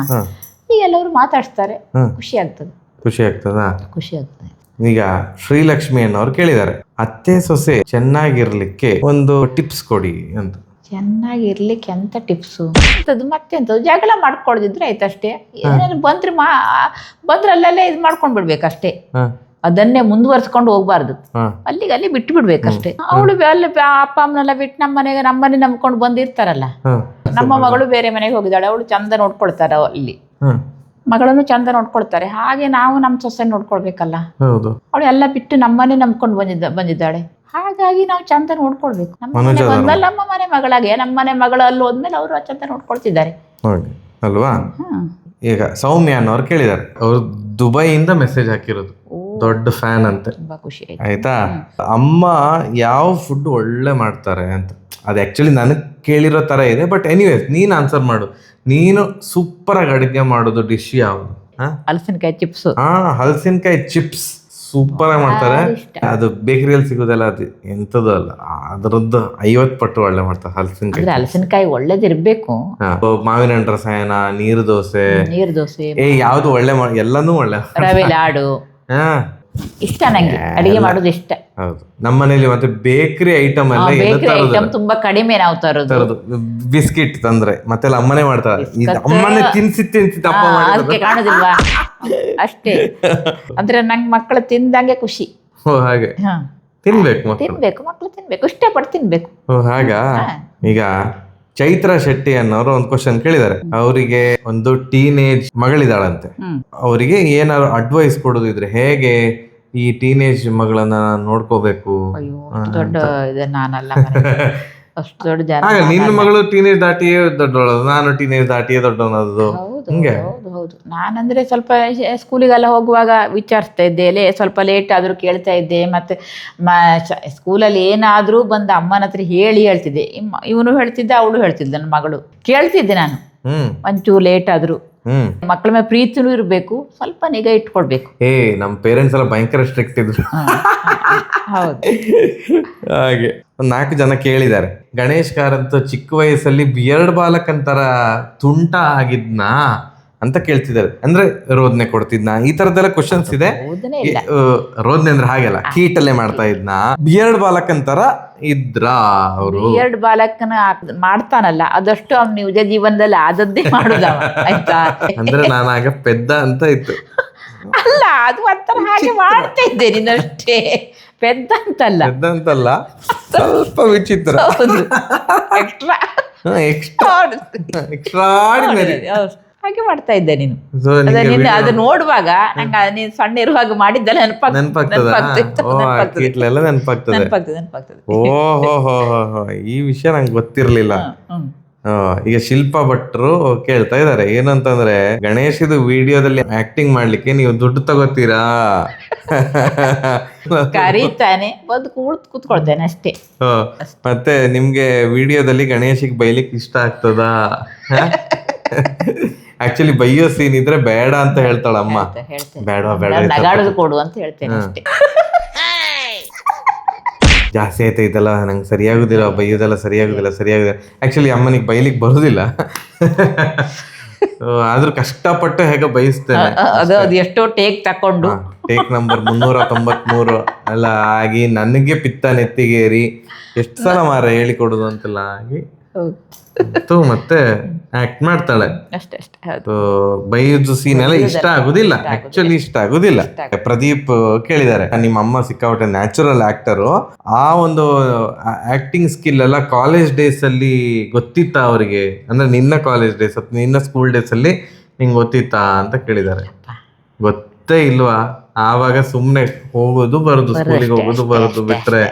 ಈಗ ಎಲ್ಲರೂ ಮಾತಾಡಿಸ್ತಾರೆ, ಖುಷಿ ಆಗ್ತದೆ. ಖುಷಿ ಆಗ್ತದಾ? ಖುಷಿ ಆಗ್ತದೆ. ಈಗ ಶ್ರೀಲಕ್ಷ್ಮಿ ಅನ್ನೋರು ಕೇಳಿದ್ದಾರೆ, ಅತ್ತೆ ಸೊಸೆ ಚೆನ್ನಾಗಿರ್ಲಿಕ್ಕೆ ಒಂದು ಟಿಪ್ಸ್ ಕೊಡಿ ಅಂತ. ಚೆನ್ನಾಗಿರ್ಲಿಕ್ಕೆ ಎಂತ ಟಿಪ್ಸು? ಮತ್ತೆಂಥದ್ದು, ಜಗಳ ಮಾಡ್ಕೊಳ್ದಿದ್ರೆ ಆಯ್ತಷ್ಟೇ. ಏನಾದ್ರು ಬಂದ್ರೆ ಅಲ್ಲೆಲ್ಲ ಇದು ಮಾಡ್ಕೊಂಡ್ ಬಿಡ್ಬೇಕಷ್ಟೇ. ಅದನ್ನೇ ಮುಂದುವರ್ಸ್ಕೊಂಡು ಹೋಗ್ಬಾರ್ದು, ಅಲ್ಲಿ ಬಿಟ್ಟು ಬಿಡ್ಬೇಕಷ್ಟೇ. ಅವಳು ಅಲ್ಲಿ ಅಪ್ಪ ಅಮ್ಮನೆಲ್ಲ ಬಿಟ್ಟು ನಮ್ಮನೆ ನಂಬ್ಕೊಂಡು ಬಂದಿರ್ತಾರಲ್ಲ. ನಮ್ಮ ಮಗಳು ಬೇರೆ ಮನೆಗೆ ಹೋಗಿದ್ದಾಳೆ, ಅವಳು ಚಂದ ನೋಡ್ಕೊಳ್ತಾರ, ಅಲ್ಲಿ ಮಗಳನ್ನು ಚಂದ ನೋಡ್ಕೊಳ್ತಾರೆ. ಹಾಗೆ ನಾವು ನಮ್ಮ ಸೊಸೆ ನೋಡ್ಕೊಳ್ಬೇಕಲ್ಲ. ಅವಳು ಎಲ್ಲ ಬಿಟ್ಟು ನಮ್ಮನೆ ನಂಬ್ಕೊಂಡು ಬಂದಿದ್ದಾಳೆ. ಹಾಗಾಗಿ ನಾವು ಚಂದ ನೋಡ್ಕೊಳ್ಬೇಕು. ನಮ್ಮ ಮನೆ ಬಂದ್ಮೇಲೆ ನಮ್ಮ ಮನೆ ಮಗಳಾಗೆ, ನಮ್ಮ ಮನೆ ಮಗಳು ಅಲ್ಲಿ ಹೋದ್ಮೇಲೆ ಅವರು ಚಂದ ನೋಡ್ಕೊಳ್ತಿದ್ದಾರೆ ಅಲ್ವಾ? ಈಗ ಸೌಮ್ಯ ಅನ್ನೋರು ಕೇಳಿದ್ದಾರೆ, ಅವರು ದುಬೈಯಿಂದ ಮೆಸೇಜ್ ಹಾಕಿರೋದು, ದೊಡ್ಡ ಫ್ಯಾನ್ ಅಂತೆ. ಆಯ್ತಾ? ಅಮ್ಮ ಯಾವ ಫುಡ್ ಒಳ್ಳೆ ಮಾಡ್ತಾರೆ ಅಂತ. ಅದು ಆಕ್ಚುಲಿ ನನಗೆ ಕೇಳಿರೋ ತರ ಇದೆ, ಬಟ್ ಎನಿವೇಸ್ ನೀನ್ ಆನ್ಸರ್ ಮಾಡು. ನೀನು ಸೂಪರ್ ಆಗಿ ಅಡುಗೆ ಮಾಡೋದು ಡಿಶ್ ಯಾವುದು? ಹಲಸಿನಕಾಯಿ ಚಿಪ್ಸ್. ಹಲಸಿನಕಾಯಿ ಚಿಪ್ಸ್ ಸೂಪರ್ ಆಗಿ ಮಾಡ್ತಾರೆ. ಅದು ಬೇಕರಿಯಲ್ಲಿ ಸಿಗೋದಲ್ಲ, ಅದು ಎಂತದ್ದು ಅಲ್ಲ, ಅದರದ್ದು 50 ಪಟ್ಟು ಒಳ್ಳೆ ಮಾಡ್ತಾರೆ ಹಲಸಿನಕಾಯಿ. ಒಳ್ಳೇದಿರ್ಬೇಕು. ಮಾವಿನ ಹಣ್ಣು ರಸಾಯನ, ನೀರು ದೋಸೆ, ಯಾವ್ದು ಒಳ್ಳೆ ಎಲ್ಲಾನು ಒಳ್ಳೆ. ರವೆ ಲಾಡು ಇಷ್ಟ ನಂಗೆ, ಅಡಿಗೆ ಮಾಡೋದು ಇಷ್ಟ. ಹೌದು, ನಮ್ಮನೇಲಿ ಮತ್ತೆ ಬೇಕರಿ ಐಟಮ್ ಎಲ್ಲ ತುಂಬಾ ಕಡಿಮೆ ನಾವು ತರೋದು. ಬಿಸ್ಕಿಟ್ ತಂದ್ರೆ ಮತ್ತೆ ಅಮ್ಮನೇ ಮಾಡ್ತಾರೆ. ಅಮ್ಮನೇ ತಿನ್ಸಿ ಅದಕ್ಕೆ ಕಾಣೋದಿಲ್ವಾ ಅಷ್ಟೇ. ಅಂದ್ರೆ ನಂಗೆ ಮಕ್ಕಳು ತಿಂದಂಗೆ ಖುಷಿ. ಹಾಗೆ ತಿನ್ಬೇಕು ಮಕ್ಕಳು ತಿನ್ಬೇಕು, ಇಷ್ಟಪಟ್ಟು ತಿನ್ಬೇಕು. ಹಾಗ. ಈಗ ಚೈತ್ರ ಶೆಟ್ಟಿ ಅನ್ನೋರು ಒಂದು ಕ್ವಶನ್ ಕೇಳಿದ್ದಾರೆ. ಅವರಿಗೆ ಒಂದು ಟೀನೇಜ್ ಮಗಳಿದಾಳಂತೆ. ಅವರಿಗೆ ಏನಾದ್ರು ಅಡ್ವೈಸ್ ಕೊಡೋದಿದ್ರೆ ಹೇಗೆ ಈ ಟೀನೇಜ್ ಮಗಳನ್ನ ನೋಡ್ಕೋಬೇಕು? ದೊಡ್ಡ ನಾನಲ್ಲ, ಅಷ್ಟು ದೊಡ್ಡ ಜನ. ನಿನ್ನ ಮಗಳು ಟೀನೇಜ್ ದಾಟಿಯೇ ದೊಡ್ಡವಳದು, ನಾನು ಟೀನೇಜ್ ದಾಟಿಯೇ ದೊಡ್ಡವನದು. ಹೌದು. ನಾನಂದ್ರೆ ಸ್ವಲ್ಪ ಸ್ಕೂಲಿಗೆಲ್ಲ ಹೋಗುವಾಗ ವಿಚಾರಿಸ್ತಾ ಇದ್ದೆ, ಸ್ವಲ್ಪ ಲೇಟ್ ಆದ್ರೂ ಕೇಳ್ತಾ ಇದ್ದೆ. ಮತ್ತೆ ಸ್ಕೂಲಲ್ಲಿ ಏನಾದ್ರೂ ಬಂದು ಅಮ್ಮನ ಹತ್ರ ಹೇಳ್ತಿದ್ದೆ. ಇವನು ಹೇಳ್ತಿದ್ದ, ಅವಳು ಹೇಳ್ತಿದ್ದ, ನನ್ನ ಮಗಳು ಕೇಳ್ತಿದ್ದೆ ನಾನು. ಒಂಚೂರು ಲೇಟ್ ಆದ್ರೂ ಮಕ್ಕಳ ಮೇಲೆ ಪ್ರೀತಿನೂ ಇರ್ಬೇಕು, ಸ್ವಲ್ಪ ನಿಗಾ ಇಟ್ಕೊಳ್ಬೇಕು. ನಮ್ ಪೇರೆಂಟ್ಸ್ ಎಲ್ಲ ಭಯಂಕರ ಸ್ಟ್ರಿಕ್ಟ್ ಇದ್ರು. ಹಾಗೆ 4 ಜನ ಕೇಳಿದ್ದಾರೆ, ಗಣೇಶ್ ಕಾರಂತ ಚಿಕ್ಕ ವಯಸ್ಸಲ್ಲಿ ಬಿಯರ್ಡ್ ಬಾಲಕ್ ಅಂತಾರ ತುಂಟ ಆಗಿದ್ನಾ ಅಂತ ಕೇಳ್ತಿದ್ದಾರೆ. ಅಂದ್ರೆ ರೋದನೆ ಕೊಡ್ತಿದ್ನಾ, ಈ ತರದೆಲ್ಲ ಕ್ವಶನ್ಸ್ ಇದೆ. ರೋದನೆ ಇಲ್ಲ. ರೋದನೆ ಅಂದ್ರೆ ಹಾಗೆಲ್ಲ ಕೀಟಲ್ಲೇ ಮಾಡ್ತಾ ಇದ್ನಾ, ಬಿಯರ್ಡ್ ಬಾಲಕನ್ ತರ ಇದ್ರ ಅವರು. ಬಿಯರ್ಡ್ ಬಾಲಕನ ಮಾಡ್ತಾನಲ್ಲ ಅದಷ್ಟು ಅವ್ನ ನಿಜ ಜೀವನದಲ್ಲಿ ಆದದ್ದೇ ಮಾಡುದವ ಆಯ್ತಾ. ಅಂದ್ರೆ ನಾನಾಗ ಪೆದ್ದ ಅಂತ ಇತ್ತು. ಅಲ್ಲ, ಅದು ಒಂಥರ ಹಾಗೆ ಮಾಡ್ತಾ ಇದ್ದೆ ನೀನಷ್ಟೇ, ಪೆದ್ದ ಅಂತಲ್ಲ. ಪೆದ್ದ ಅಂತಲ್ಲ, ಸ್ವಲ್ಪ ವಿಚಿತ್ರ. ಹೌದು, ಎಕ್ಸ್ಟ್ರಾ ಎಕ್ಸ್ಟ್ರಾಡಿನರಿ ಹಾಗೆ ಮಾಡ್ತಾ ಇದ್ದೆ ನೀನು. ಸೊ ಅದು ನೋಡುವಾಗ ನಂಗೆ ನೀನು ಸಣ್ಣ ಇರುವಾಗ ಮಾಡಿದ್ದೆಲ್ಲ ನೆನಪಾಗ್ತದ. ಕೀಟ್ಲೆಲ್ಲ ನೆನಪಾಗ್ತದೆ. ನೆನಪಾಗ್ತದೆ. ಓಹೋ, ಈ ವಿಷಯ ನಂಗೆ ಗೊತ್ತಿರ್ಲಿಲ್ಲ. ಈಗ ಶಿಲ್ಪಾ ಭಟ್ರು ಕೇಳ್ತಾ ಇದಾರೆ ಏನಂತಂದ್ರೆ, ಗಣೇಶದು ವಿಡಿಯೋದಲ್ಲಿ ಆಕ್ಟಿಂಗ್ ಮಾಡ್ಲಿಕ್ಕೆ ನೀವು ದುಡ್ಡು ತಗೋತೀರಾ? ಕರೀತಾನೆ, ಬಂದು ಕೂತ್ಕೊಳ್ತೇನೆ ಅಷ್ಟೇ. ಮತ್ತೆ ನಿಮ್ಗೆ ವಿಡಿಯೋದಲ್ಲಿ ಗಣೇಶಿಗೆ ಬೈಲಿಕ್ಕೆ ಇಷ್ಟ ಆಗ್ತದಾ? ಆಕ್ಚುಲಿ ಬೈಯೋ ಸೀನ್ ಇದ್ರೆ ಬೇಡ ಅಂತ ಹೇಳ್ತಾಳ ಅಮ್ಮ. ಬೇಡ ನಗಾಡೋದು ಕೊಡು ಅಂತ ಹೇಳ್ತೇನೆ ಅಷ್ಟೇ. ಜಾಸ್ತಿ ಆಯ್ತಾ ಇದೆಲ್ಲ, ನಂಗೆ ಸರಿಯಾಗುದಿಲ್ಲ, ಬೈಯೋದೆಲ್ಲ ಸರಿಯಾಗುದಿಲ್ಲ. ಆಕ್ಚುಲಿ ಅಮ್ಮನಿಗೆ ಬೈಲಿಕ್ಕೆ ಬರುದಿಲ್ಲ, ಆದ್ರೂ ಕಷ್ಟಪಟ್ಟು ಹೇಗೆ ಬಯಸ್ತೇನೆ. ಅದು ಎಷ್ಟೋ ಟೇಕ್ ತಕೊಂಡು ಟೇಕ್ ನಂಬರ್ 393 ಎಲ್ಲ ಆಗಿ ನನಗೆ ಪಿತ್ತ ನೆತ್ತಿಗೇರಿ ಎಷ್ಟು ಸಲ ಮಾರ ಹೇಳಿಕೊಡುದು ಅಂತೆಲ್ಲ ಆಗಿ ಮತ್ತೆ ಆಕ್ಟ್ ಮಾಡ್ತಾಳೆ ಅಷ್ಟೇ. ಬೈದು ಸೀನ್ ಎಲ್ಲ ಇಷ್ಟ ಆಗುದಿಲ್ಲ, ಆಕ್ಚುಲಿ ಇಷ್ಟ ಆಗುದಿಲ್ಲ. ಪ್ರದೀಪ್ ಕೇಳಿದ್ದಾರೆ, ನಿಮ್ಮ ಅಮ್ಮ ಸಿಕ್ಕಾಪಟ್ಟೆ ನ್ಯಾಚುರಲ್ ಆಕ್ಟರು, ಆ ಒಂದು ಆಕ್ಟಿಂಗ್ ಸ್ಕಿಲ್ ಎಲ್ಲ ಕಾಲೇಜ್ ಡೇಸ್ ಅಲ್ಲಿ ಗೊತ್ತಿತ್ತಾ ಅವ್ರಿಗೆ? ಅಂದ್ರೆ ನಿನ್ನ ಕಾಲೇಜ್ ಡೇಸ್ ಅಥವಾ ನಿನ್ನ ಸ್ಕೂಲ್ ಡೇಸ್ ಅಲ್ಲಿ ನಿಂಗೆ ಗೊತ್ತಿತ್ತಾ ಅಂತ ಕೇಳಿದ್ದಾರೆ. ಗೊತ್ತೇ ಇಲ್ವಾ? ಆವಾಗ ಸುಮ್ನೆ ಹೋಗೋದು ಬರೋದು, ಸ್ಕೂಲಿಗೆ ಹೋಗೋದು ಬರೋದು ಬಿಟ್ರೆ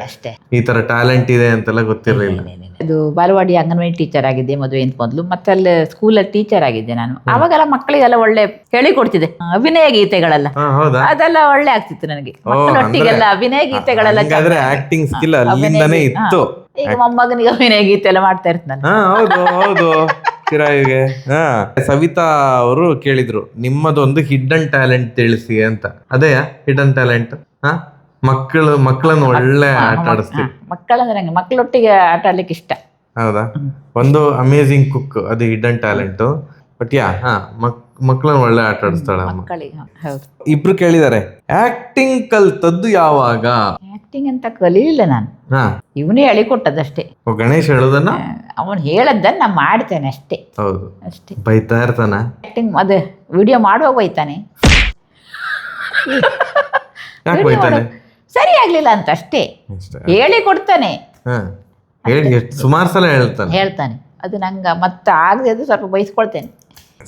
ಈ ತರ ಟ್ಯಾಲೆಂಟ್ ಇದೆ ಅಂತೆಲ್ಲ ಗೊತ್ತಿರಲಿಲ್ಲ. ಅದು ಬಾಲವಾಡಿ ಅಂಗನವಾಡಿ ಟೀಚರ್ ಆಗಿದ್ದೆ ಮದುವೆ ಅಂತ ಮೊದಲು, ಮತ್ತೆ ಅಲ್ಲಿ ಸ್ಕೂಲಲ್ಲಿ ಟೀಚರ್ ಆಗಿದ್ದೆ ನಾನು. ಅವಾಗೆಲ್ಲ ಮಕ್ಕಳಿಗೆಲ್ಲ ಒಳ್ಳೆ ಹೇಳಿಕೊಡ್ತಿದ್ದೆ, ಅಭಿನಯ ಗೀತೆಗಳೆಲ್ಲ ಅದೆಲ್ಲ ಒಳ್ಳೆ ಆಗ್ತಿತ್ತು ನನಗೆ. ಮಕ್ಕಳೊಟ್ಟಿಗೆಲ್ಲ ಅಭಿನಯ ಗೀತೆಗಳೆಲ್ಲ ಆಕ್ಟಿಂಗ್ ಸ್ಕಿಲ್ ಅಲ್ಲಿಂದಾನೇ ಇತ್ತು. ಈಗ ಮೊಮ್ಮಗನಿಗೆ ಅಭಿನಯ ಗೀತೆ ಎಲ್ಲ ಮಾಡ್ತಾ ಇರ್ತಾನೆ. ಹೌದು ಚಿರಾಯುಗೆ. ಸವಿತಾ ಅವರು ಕೇಳಿದ್ರು, ನಿಮ್ಮದೊಂದು ಹಿಡ್ಡನ್ ಟ್ಯಾಲೆಂಟ್ ತಿಳಿಸಿ ಅಂತ. ಅದೇ ಹಿಡ್ಡನ್ ಟ್ಯಾಲೆಂಟ್? ಮಕ್ಕಳನ್ನು ಒಳ್ಳೆ ಆಟ ಆಡಿಸ್ತೀವಿ. ಮಕ್ಕಳಂದ್ರೆ ನಂಗೆ ಮಕ್ಕಳೊಟ್ಟಿಗೆ ಆಟ ಆಡ್ಲಿಕ್ಕೆ ಇಷ್ಟ. ಹೌದಾ? ಒಂದು ಅಮೇಝಿಂಗ್ ಕುಕ್, ಅದು ಹಿಡ್ಡನ್ ಟ್ಯಾಲೆಂಟ್. ಬಟ್ ಮಕ್ಕಳನ್ನ ಒಳ್ಳೆ ಆಟ ಆಡಿಸ್ತಾಳೆ ಅಮ್ಮ. ಇಬ್ರು ಕೇಳಿದಾರೆ, ಆಕ್ಟಿಂಗ್ ಕಲ್ತದ್ದು ಯಾವಾಗ? ಆಕ್ಟಿಂಗ್ ಅಂತ ಕಲೀಲಿಲ್ಲ ನಾನು, ಇವನೇ ಹೇಳಿಕೊಟ್ಟದಷ್ಟೇ. ಗಣೇಶ್ ಹೇಳೋದನ್ನ ಅವನು ಹೇಳದ್ದನ್ನ ನಾ ಮಾಡ್ತೇನೆ ಅಷ್ಟೇ. ಹೌದು, ಅಷ್ಟೇ. ಬೈತಾ ಇರ್ತಾನ ಆಕ್ಟಿಂಗ್ ಅದೇ ವಿಡಿಯೋ ಮಾಡುವಾಗ ಬೈತಾನೆ, ಸರಿ ಆಗ್ಲಿಲ್ಲ ಅಂತ ಅಷ್ಟೇ ಹೇಳಿ ಕೊಡ್ತಾನೆ. ಸುಮಾರು ಸಲ ಹೇಳ್ತಾನೆ. ಅದು ನಂಗೆ ಮತ್ತೆ ಆಗದೆ ಅದು ಸ್ವಲ್ಪ ಬಯಸ್ಕೊಳ್ತೇನೆ.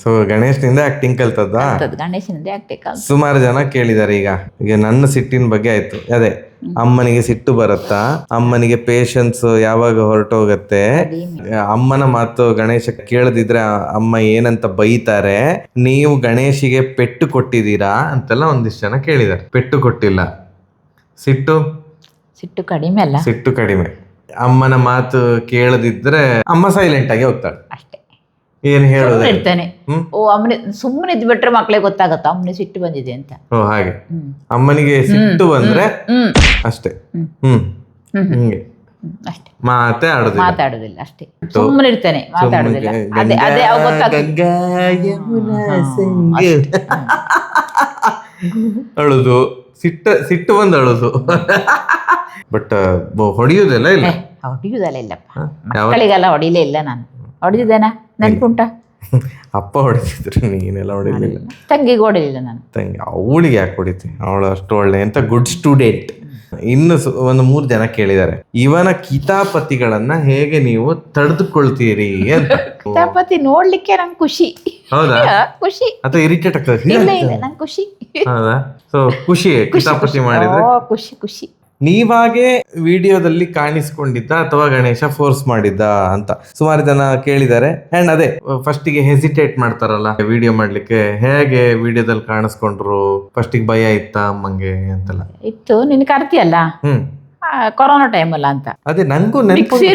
ಸೊ ಗಣೇಶನಿಂದ ಆಕ್ಟಿಂಗ್ ಕಲ್ತದ್ದ? ಗಣೇಶನಿಂದ ಆಕ್ಟಿಂಗ್ ಕಲ್ತ. ಸುಮಾರು ಜನ ಕೇಳಿದಾರೆ. ಈಗ ನನ್ನ ಸಿಟ್ಟಿನ ಬಗ್ಗೆ ಆಯ್ತು. ಅದೇ ಅಮ್ಮನಿಗೆ ಸಿಟ್ಟು ಬರುತ್ತಾ, ಅಮ್ಮನಿಗೆ ಪೇಶನ್ಸ್ ಯಾವಾಗ ಹೊರಟೋಗತ್ತೆ, ಅಮ್ಮನ ಮಾತು ಗಣೇಶ ಕೇಳದಿದ್ರೆ ಅಮ್ಮ ಏನಂತ ಬೈತಾರೆ, ನೀವು ಗಣೇಶಿಗೆ ಪೆಟ್ಟು ಕೊಟ್ಟಿದ್ದೀರಾ ಅಂತೆಲ್ಲ ಒಂದಿಷ್ಟು ಜನ ಕೇಳಿದಾರೆ. ಪೆಟ್ಟು ಕೊಟ್ಟಿಲ್ಲ, ಸಿಟ್ಟು ಕಡಿಮೆ ಅಲ್ಲ, ಸಿಟ್ಟು ಕಡಿಮೆ. ಅಮ್ಮನ ಮಾತು ಕೇಳದಿದ್ರೆ ಅಮ್ಮ ಸೈಲೆಂಟ್ ಆಗಿ ಹೋಗ್ತಾಳೆ ಅಷ್ಟೇ. ಏನ್ ಹೇಳೋದು ಇರ್ತಾನೆ. ಅಮ್ಮನೆ ಸುಮ್ಮನೆ ಇದ್ ಬಿಟ್ರೆ ಮಕ್ಳಿಗೆ ಗೊತ್ತಾಗತ್ತ ಅಮ್ಮನೆ ಸಿಟ್ಟು ಬಂದಿದೆ ಅಂತ. ಹಾಗೆ ಅಮ್ಮನಿಗೆ ಸಿಟ್ಟು ಬಂದ್ರೆ ಅಷ್ಟೇ. ಹಿಂಗೆ ಅಷ್ಟೇ, ಮಾತಾಡುದಿಲ್ಲ ಅಷ್ಟೇ, ಸುಮ್ಮನೆ ಇರ್ತಾನೆ, ಮಾತಾಡುದಿಲ್ಲ. ಅದೇ ಅಳುದು, ಸಿಟ್ಟು ಬಂದು ಅಳುದು. ಬಟ್ ಹೊಡಿಯುದೆಲ್ಲ ಇಲ್ಲ. ಇಲ್ಲಪ್ಪ, ಮಕ್ಕಳಿಗೆಲ್ಲ ಹೊಡಿಲೇ ಇಲ್ಲ ನಾನು. ಹೊಡೆದಿದ್ದೇನಾ ನೆನ್ಪುಂಟ? ಅಪ್ಪ ಹೊಡಿತಿದ್ರು, ನೀನೆಲ್ಲ ಹೊಡಿಲಿಲ್ಲ. ತಂಗಿಗೆ ಹೊಡಿಲಿಲ್ಲ ನಾನು. ತಂಗಿ ಅವಳಿಗೆ ಯಾಕೆ ಹೊಡಿತಿ? ಅವಳು ಅಷ್ಟು ಒಳ್ಳೆ ಅಂತ ಗುಡ್ ಸ್ಟೂಡೆಂಟ್. ಇನ್ನು ಒಂದು 3 ಜನ ಕೇಳಿದ್ದಾರೆ, ಇವನ ಕಿತಾಪತಿಗಳನ್ನ ಹೇಗೆ ನೀವು ತಡೆದುಕೊಳ್ತೀರಿ ಅಂತ. ಕಿತಾಪತಿ ನೋಡ್ಲಿಕ್ಕೆ ನಂಗೆ ಖುಷಿ. ಹೌದಾ? ಖುಷಿ ಅಥವಾ ಇರಿಟೇಟ್ ಆಗ್ತದೆ? ಇಲ್ಲ, ನಂಗೆ ಖುಷಿ. ಹೌದಾ? ಸೊ ಖುಷಿ ಕಿತಾಪತಿ ಮಾಡಿದ್ರೆ ಖುಷಿ. ನೀವಾಗೆ ವಿಡಿಯೋದಲ್ಲಿ ಕಾಣಿಸ್ಕೊಂಡಿದ್ದ ಅಥವಾ ಗಣೇಶ ಫೋರ್ಸ್ ಮಾಡಿದ್ದ ಅಂತ ಸುಮಾರು ಜನ ಕೇಳಿದ್ದಾರೆ. ಅಂಡ್ ಅದೇ ಫಸ್ಟಿಗೆ ಹೆಸಿಟೇಟ್ ಮಾಡ್ತಾರಲ್ಲ ವಿಡಿಯೋ ಮಾಡ್ಲಿಕ್ಕೆ, ಹೇಗೆ ವಿಡಿಯೋದಲ್ಲಿ ಕಾಣಿಸ್ಕೊಂಡ್ರು? ಫಸ್ಟಿಗೆ ಭಯ ಇತ್ತಾ ಅಮ್ಮಂಗೆ ಅಂತೆಲ್ಲ? ಇತ್ತು. ನಿನ್ ಕರ್ತಿಯಲ್ಲ ಕೊರೋನಾ ಟೈಮ್ ಅಲ್ಲ ಅಂತ. ಅದೇ ನಂಗೂ ಮಿಕ್ಸಿ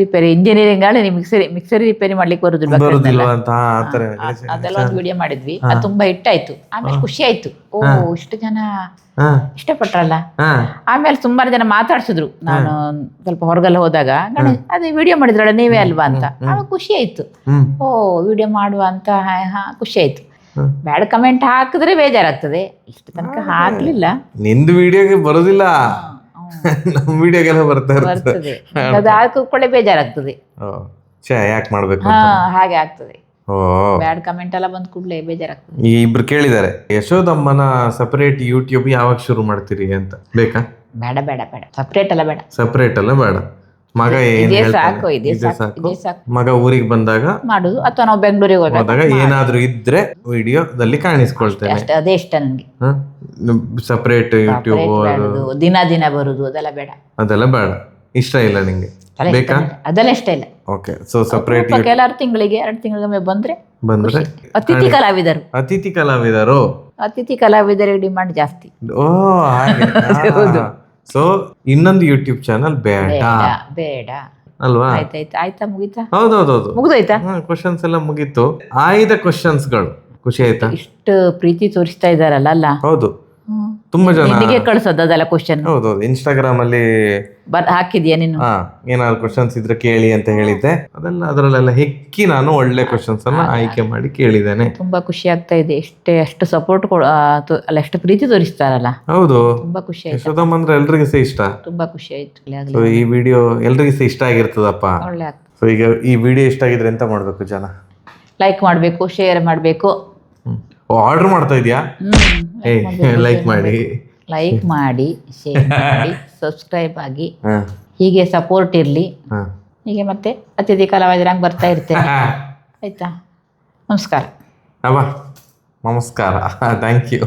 ರಿಪೇರಿ ಇಂಜಿನಿಯರಿಂಗ್ ಅಲ್ಲಿ ಮಿಕ್ಸರಿ ರಿಪೇರಿ ಮಾಡ್ಲಿಕ್ಕೆ ಬರುದಿಲ್ವಾ ಅಂತ ಅದೆಲ್ಲ ಒಂದು ವಿಡಿಯೋ ಮಾಡಿದ್ವಿ. ಅದು ತುಂಬಾ ಹಿಟ್ಟಾಯ್ತು. ಆಮೇಲೆ ಖುಷಿ ಆಯ್ತು, ಇಷ್ಟು ಜನ ಇಷ್ಟಪಟ್ರಲ್ಲ. ಆಮೇಲೆ ಸುಮಾರು ಜನ ಮಾತಾಡ್ಸಿದ್ರು. ನಾನು ಸ್ವಲ್ಪ ಹೊರಗೆಲ್ಲ ಹೋದಾಗ, ಅದೇ ವಿಡಿಯೋ ಮಾಡಿದ್ರಲ್ಲ ನೀವೇ ಅಲ್ವಾ ಅಂತ. ಖುಷಿ ಆಯ್ತು. ವಿಡಿಯೋ ಮಾಡುವ ಅಂತ ಖುಷಿ ಆಯ್ತು. ಬ್ಯಾಡ್ ಕಮೆಂಟ್ ಹಾಕಿದ್ರೆ ಬೇಜಾರಾಗ್ತದೆ, ಇಷ್ಟು ತನಕ ಹಾಕ್ಲಿಲ್ಲ. ನಿಂದು ವಿಡಿಯೋಗೆ ಬರೋದಿಲ್ಲ, ನಮ್ಮ ವಿಡಿಯೋಗೆಲ್ಲ ಬರ್ತಾ ಬರ್ತದೆ, ಅದು ಹಾಕೊಳ್ಳೆ ಬೇಜಾರಾಗ್ತದೆ. ಯಾಕೆ ಮಾಡ್ಬೇಕು ಹಾ ಹಾಗೆ ಆಗ್ತದೆ. ಓ ಬ್ಯಾಡ್ ಕಮೆಂಟ್ ಎಲ್ಲ ಬಂದ್ ಕೂಡಲೇ ಬೇಜಾರಾಗ್ತದೆ. ಈ ಇಬ್ರು ಕೇಳಿದ್ದಾರೆ, ಯಶೋದಮ್ಮನ ಸಪರೇಟ್ ಯೂಟ್ಯೂಬ್ ಯಾವಾಗ ಶುರು ಮಾಡ್ತೀರಿ ಅಂತ. ಬೇಕಾ? ಬೇಡ ಬೇಡ ಬೇಡ, ಸಪ್ರೇಟ್ ಎಲ್ಲ ಬೇಡ. ಸಪರೇಟ್ ಎಲ್ಲ ಬೇಡ. ಮಗ ಏನ್ ಇದೇ ಹೇಳ್ತಾನೆ? ಸಾಕು, ಇದೇ ಇದೇ ಸಾಕು, ಇದೇ ಸಾಕು. ಮಗ ಊರಿಗೆ ಬಂದಾಗ ಮಾಡುದು, ಅಥವಾ ನಾವು ಬೆಂಗಳೂರಿಗೆ ಹೋದಾಗ ಏನಾದ್ರೂ ಇದ್ರೆ ವಿಡಿಯೋದಲ್ಲಿ ಕಾಣಿಸ್ಕೊಳ್ತೇನೆ ಅಷ್ಟೇ, ಅದೇ ಇಷ್ಟ ನನ್ಗೆ. ಸಪರೇಟ್ ಯೂಟ್ಯೂಬ್ ಬೇಡದು, ದಿನ ದಿನ ಬರುದು ಅದೆಲ್ಲ ಬೇಡ. ಅದೆಲ್ಲ ಬೇಡ, ಇಷ್ಟ ಇಲ್ಲ ನಿಂಗೆ. ಅದೆಲ್ಲ ಇಷ್ಟ ಬೇಕಾ? ಇಲ್ಲ. ಅದೆಲ್ಲ ಇಷ್ಟ ಇಲ್ಲ. ಓಕೆ, ಸೊ ಸಪರೇಟ್ ಕೆಲವರು ತಿಂಗಳಿಗೆ 2 ತಿಂಗಳಿಗೊಮ್ಮೆ ಬಂದ್ರೆ ಬಂದ್ರೆ ಅತಿಥಿ ಕಲಾವಿದರು. ಅತಿಥಿ ಕಲಾವಿದರು. ಅತಿಥಿ ಕಲಾವಿದರಿಗೆ ಡಿಮಾಂಡ್ ಜಾಸ್ತಿ. ಓ ಹಾಗೆ. ಸೊ ಇನ್ನೊಂದು ಯೂಟ್ಯೂಬ್ ಚಾನಲ್ ಬೇಡ ಬೇಡ ಬೇಡ. ಅಲ್ವಾ? ಆಯ್ತಾಯ್ತು, ಆಯ್ತಾ, ಮುಗೀತಾ? ಹೌದೌದೌದು, ಮುಗ್ದೋಯ್ತಾ? ಕ್ವಶನ್ಸ್ ಎಲ್ಲ ಮುಗೀತು. ಆಯ್ದ ಕ್ವಶನ್ಸ್ಗಳು. ಖುಷಿ ಆಯ್ತಾ? ಇಷ್ಟು ಪ್ರೀತಿ ತೋರಿಸ್ತಾ ಇದಾರಲ್ಲ ಅಲ್ಲ. ಹೌದು, ತುಂಬಾ ಜನ. ನಿನಗೆ ಕಳ್ಸೋದು ಅದೆಲ್ಲ ಕ್ವಶನ್ ಹೌದೌದು, ಇನ್ಸ್ಟಾಗ್ರಾಮ್ ಅಲ್ಲಿ ಹಾಕಿದ್ಯಾ ನೀನು? ಏನಾದ್ರು ಕ್ವಶನ್ಸ್ ಇದ್ರೆ ಕೇಳಿ ಅಂತ ಹೇಳಿದ್ದೆ. ಅದೆಲ್ಲ ಅದರಲ್ಲೆಲ್ಲ ಹೆಕ್ಕಿ ನಾನು ಒಳ್ಳೆ ಕ್ವಶನ್ಸ್ ಅನ್ನ ಆಯ್ಕೆ ಮಾಡಿ ಕೇಳಿದ್ದೇನೆ. ತುಂಬಾ ಖುಷಿ ಆಗ್ತಾ ಇದೆ. ಅಷ್ಟು ಸಪೋರ್ಟ್ ಅಲ್ಲ, ಎಷ್ಟು ಪ್ರೀತಿ ತೋರಿಸ್ತಾರಲ್ಲ. ಹೌದು, ತುಂಬಾ ಖುಷಿ ಆಯ್ತು. ಯಶೋದಮ್ಮ ಅಂದ್ರೆ ಎಲ್ರಿಗೂ ಸಹ ಇಷ್ಟ. ತುಂಬಾ ಖುಷಿ ಆಯ್ತು. ಸೊ ಈ ವಿಡಿಯೋ ಎಲ್ರಿಗೂ ಸಹ ಇಷ್ಟ ಆಗಿರ್ತದಪ್ಪ. ಒಳ್ಳೆ ಆಗ್ತದೆ. ಸೊ ಈಗ ಈ ವಿಡಿಯೋ ಇಷ್ಟ ಆಗಿದ್ರೆ ಎಂತ ಮಾಡ್ಬೇಕು ಜನ? ಲೈಕ್ ಮಾಡ್ಬೇಕು, ಶೇರ್ ಮಾಡ್ಬೇಕು. ಆರ್ಡರ್ ಮಾಡ್ತಾ ಇದೆಯಾ? ಲೈಕ್ ಮಾಡಿ, ಲೈಕ್ ಮಾಡಿ, ಶೇರ್ ಮಾಡಿ, ಸಬ್ಸ್ಕ್ರೈಬ್ ಆಗಿ. ಹೀಗೆ ಸಪೋರ್ಟ್ ಇರ್ಲಿ. ಹೀಗೆ ಮತ್ತೆ ಅತಿಥಿ ಕಲಾವಿದರಂಗೆ ಬರ್ತಾ ಇರ್ತೇನೆ. ಆಯ್ತಾ? ನಮಸ್ಕಾರ. ನಮಸ್ಕಾರ. Thank you.